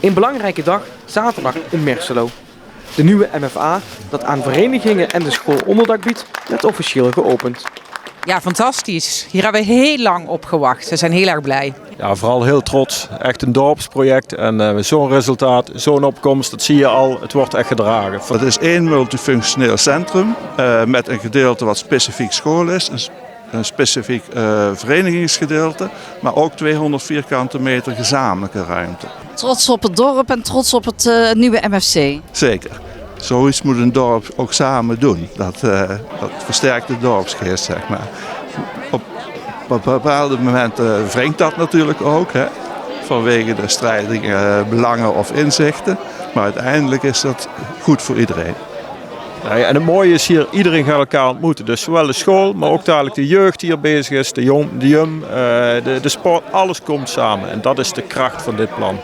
Een belangrijke dag zaterdag in Merselo. De nieuwe MFA, dat aan verenigingen en de school onderdak biedt, werd officieel geopend. Ja, fantastisch. Hier hebben we heel lang op gewacht. We zijn heel erg blij. Ja, vooral heel trots. Echt een dorpsproject en zo'n resultaat, zo'n opkomst, dat zie je al. Het wordt echt gedragen. Het is één multifunctioneel centrum met een gedeelte wat specifiek school is. Een specifiek verenigingsgedeelte, maar ook 200 vierkante meter gezamenlijke ruimte. Trots op het dorp en trots op het nieuwe MFC. Zeker. Zoiets moet een dorp ook samen doen. Dat versterkt de dorpsgeest, zeg maar. Op bepaalde momenten wringt dat natuurlijk ook, hè, vanwege de strijdende belangen of inzichten. Maar uiteindelijk is dat goed voor iedereen. Ja, en het mooie is hier, iedereen gaat elkaar ontmoeten. Dus zowel de school, maar ook dadelijk de jeugd die hier bezig is, de JUM, de sport, alles komt samen. En dat is de kracht van dit plan.